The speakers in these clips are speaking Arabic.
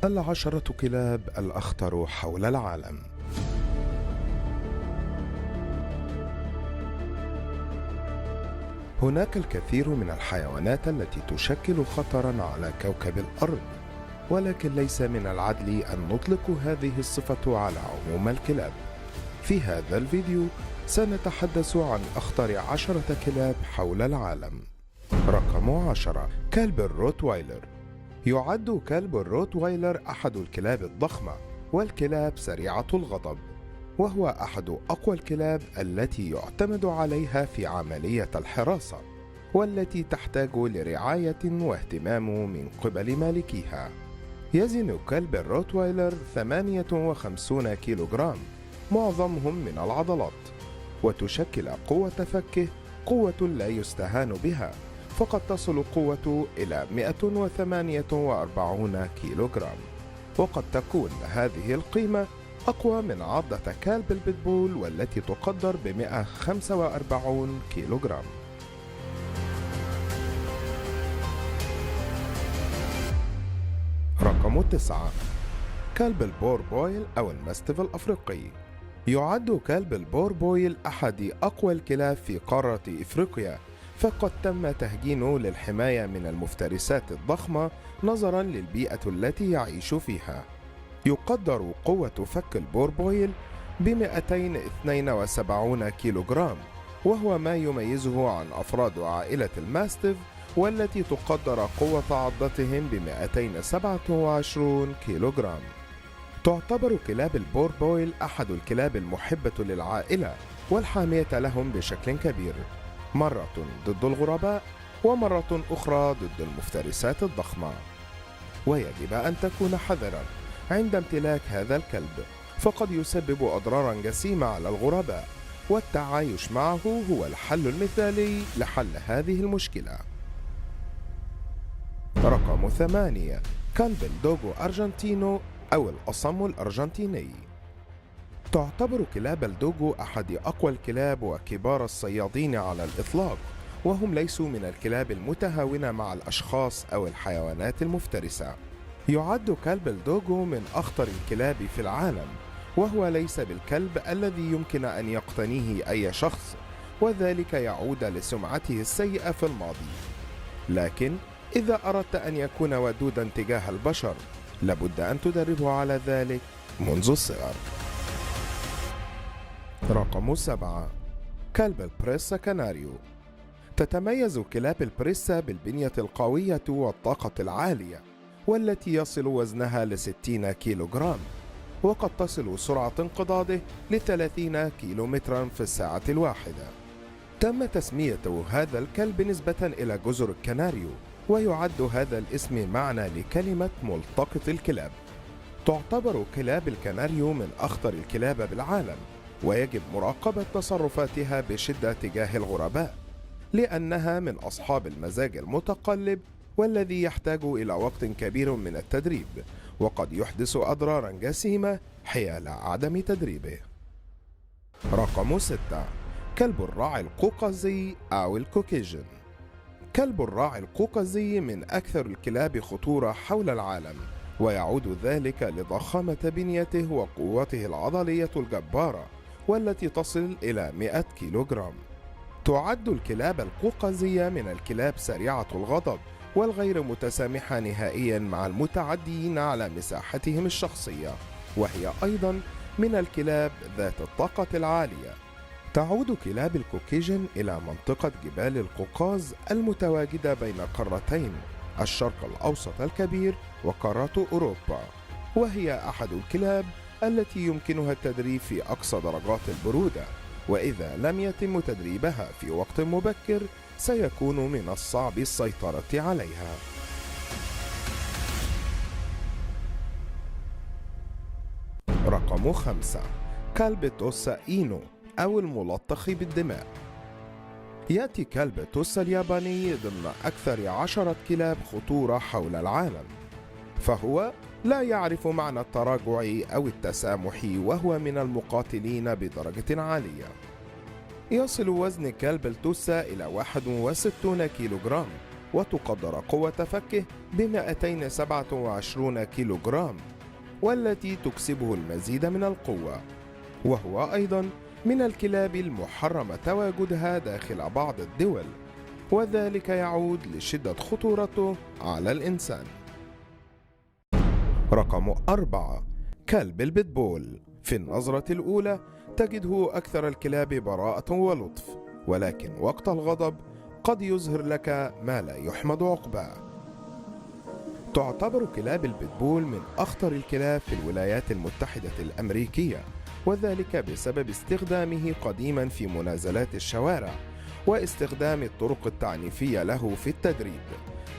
العشرة كلاب الأخطر حول العالم. هناك الكثير من الحيوانات التي تشكل خطرا على كوكب الأرض، ولكن ليس من العدل أن نطلق هذه الصفة على عموم الكلاب. في هذا الفيديو سنتحدث عن أخطر 10 كلاب حول العالم. رقم 10: كلب الروتوايلر. يعد كلب الروتوايلر أحد الكلاب الضخمة والكلاب سريعة الغضب، وهو أحد أقوى الكلاب التي يعتمد عليها في عملية الحراسة، والتي تحتاج لرعاية واهتمام من قبل مالكيها. يزن كلب الروتوايلر 58 كيلوغرام، معظمهم من العضلات، وتشكل قوة فكه قوة لا يستهان بها، فقد تصل قوته إلى 148 كيلوغرام، وقد تكون هذه القيمة أقوى من عضة كلب البيتبول والتي تقدر ب 145 كيلوغرام. رقم 9: كلب البوربويل أو الماستيف الأفريقي. يعد كلب البوربويل أحد أقوى الكلاب في قارة إفريقيا، فقد تم تهجينه للحماية من المفترسات الضخمة نظرا للبيئة التي يعيش فيها. يقدر قوة فك البوربويل ب 272 كيلوغرام، وهو ما يميزه عن أفراد عائلة الماستيف والتي تقدر قوة عضتهم ب 227 كيلوغرام. تعتبر كلاب البوربويل أحد الكلاب المحبة للعائلة والحامية لهم بشكل كبير، مرة ضد الغرباء ومرة أخرى ضد المفترسات الضخمة. ويجب أن تكون حذرا عند امتلاك هذا الكلب، فقد يسبب أضرارا جسيمة على الغرباء، والتعايش معه هو الحل المثالي لحل هذه المشكلة. رقم 8: كلب الدوغو أرجنتينو أو الأصم الأرجنتيني. تعتبر كلاب الدوغو أحد أقوى الكلاب وكبار الصيادين على الإطلاق، وهم ليسوا من الكلاب المتهاونة مع الأشخاص أو الحيوانات المفترسة. يعد كلب الدوغو من أخطر الكلاب في العالم، وهو ليس بالكلب الذي يمكن أن يقتنيه أي شخص، وذلك يعود لسمعته السيئة في الماضي. لكن إذا أردت أن يكون ودودا تجاه البشر، لابد أن تدربه على ذلك منذ الصغر. رقم 7: كلب البريسا كاناريو. تتميز كلاب البريسا بالبنية القوية والطاقة العالية، والتي يصل وزنها ل 60 كيلوغرام، وقد تصل سرعة انقضاضه ل 30 كيلومترا في الساعة الواحدة. تم تسمية هذا الكلب نسبة إلى جزر الكناريو، ويعد هذا الاسم معنى لكلمة ملتقط الكلاب. تعتبر كلاب الكناريو من أخطر الكلاب بالعالم، ويجب مراقبة تصرفاتها بشدة تجاه الغرباء، لأنها من أصحاب المزاج المتقلب والذي يحتاج إلى وقت كبير من التدريب، وقد يحدث أضرارا جسيمة حيال عدم تدريبه. رقم 6: كلب الراعي القوقازي أو الكوكيجن. كلب الراعي القوقازي من أكثر الكلاب خطورة حول العالم، ويعود ذلك لضخامة بنيته وقوته العضلية الجبارة والتي تصل إلى 100 كيلوغرام. تعد الكلاب القوقازية من الكلاب سريعة الغضب والغير متسامحة نهائيا مع المتعدين على مساحتهم الشخصية، وهي أيضا من الكلاب ذات الطاقة العالية. تعود كلاب الكوكيجن إلى منطقة جبال القوقاز المتواجدة بين قارتين الشرق الأوسط الكبير وقارة أوروبا، وهي أحد الكلاب التي يمكنها التدريب في أقصى درجات البرودة، وإذا لم يتم تدريبها في وقت مبكر سيكون من الصعب السيطرة عليها. رقم 5: كلب توسا إينو أو الملطخ بالدماء. يأتي كلب توسا الياباني ضمن أكثر 10 كلاب خطورة حول العالم، فهو لا يعرف معنى التراجع أو التسامح، وهو من المقاتلين بدرجة عالية. يصل وزن كلب التوسا إلى 61 كيلوغرام، وتقدر قوة فكه ب 227 كيلوغرام، والتي تكسبه المزيد من القوة، وهو أيضا من الكلاب المحرم تواجدها داخل بعض الدول، وذلك يعود لشدة خطورته على الإنسان. رقم 4. كلب البيتبول. في النظرة الأولى تجده أكثر الكلاب براءة ولطف، ولكن وقت الغضب قد يظهر لك ما لا يحمد عقباه. تعتبر كلاب البيتبول من أخطر الكلاب في الولايات المتحدة الأمريكية، وذلك بسبب استخدامه قديما في منازلات الشوارع واستخدام الطرق التعنيفية له في التدريب،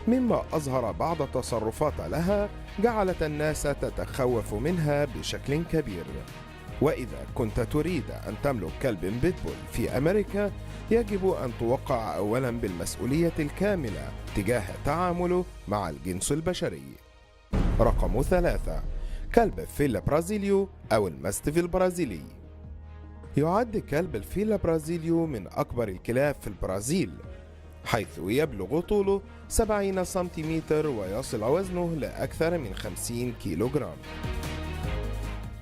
مما أظهر بعض تصرفات لها جعلت الناس تتخوف منها بشكل كبير. وإذا كنت تريد أن تملك كلب بيتبول في أمريكا، يجب أن توقع أولا بالمسؤولية الكاملة تجاه تعامله مع الجنس البشري. رقم 3. كلب فيلا برازيليو أو الماستيف البرازيلي. يعد كلب الفيلا برازيليو من أكبر الكلاب في البرازيل، حيث يبلغ طوله 70 سنتيمتر ويصل وزنه لأكثر من 50 كيلوغرام.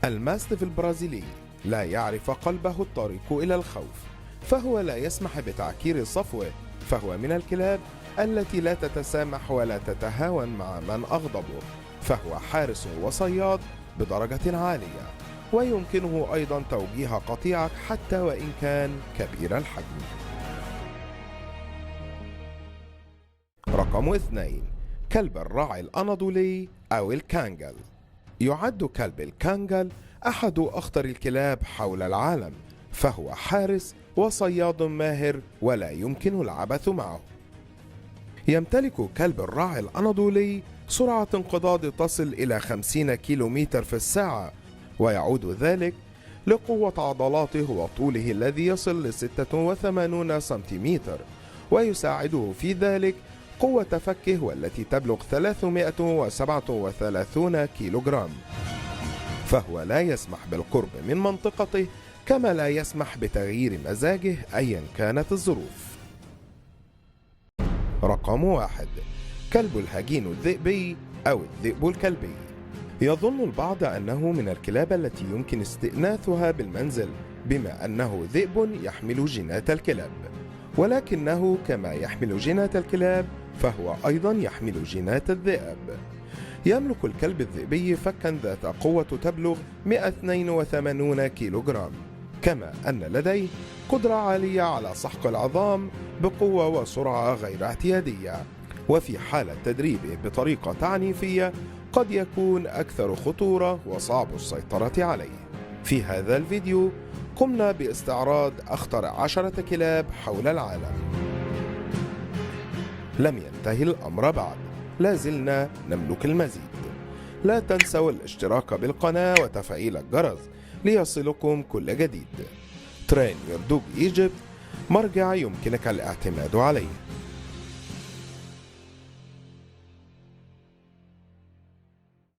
الماستيف البرازيلي لا يعرف قلبه الطريق إلى الخوف، فهو لا يسمح بتعكير صفوه، فهو من الكلاب التي لا تتسامح ولا تتهاون مع من أغضبه، فهو حارس وصياد بدرجة عالية، ويمكنه أيضا توجيه قطيعك حتى وإن كان كبير الحجم. رقم 2. كلب الراعي الأناضولي أو الكانجل. يعد كلب الكانجل أحد أخطر الكلاب حول العالم، فهو حارس وصياد ماهر ولا يمكن العبث معه. يمتلك كلب الراعي الأناضولي سرعة انقضاض تصل إلى 50 كيلومتر في الساعة، ويعود ذلك لقوة عضلاته وطوله الذي يصل ل 86 سنتيمتر، ويساعده في ذلك قوة فكه والتي تبلغ 337 كيلوغرام، فهو لا يسمح بالقرب من منطقته، كما لا يسمح بتغيير مزاجه أيا كانت الظروف. رقم 1. كلب الهجين الذئبي أو الذئب الكلبي. يظن البعض أنه من الكلاب التي يمكن استئناثها بالمنزل، بما أنه ذئب يحمل جينات الكلاب، ولكنه كما يحمل جينات الكلاب فهو أيضا يحمل جينات الذئب. يملك الكلب الذئبي فكا ذات قوة تبلغ 182 كيلوغرام، كما أن لديه قدرة عالية على سحق العظام بقوة وسرعة غير اعتيادية، وفي حالة تدريبه بطريقة عنيفية قد يكون أكثر خطورة وصعب السيطرة عليه. في هذا الفيديو قمنا باستعراض أخطر 10 كلاب حول العالم. لم ينتهي الأمر بعد، لا زلنا نملك المزيد. لا تنسوا الاشتراك بالقناة وتفعيل الجرس ليصلكم كل جديد. Train Your Dog Egypt، مرجع يمكنك الاعتماد عليه.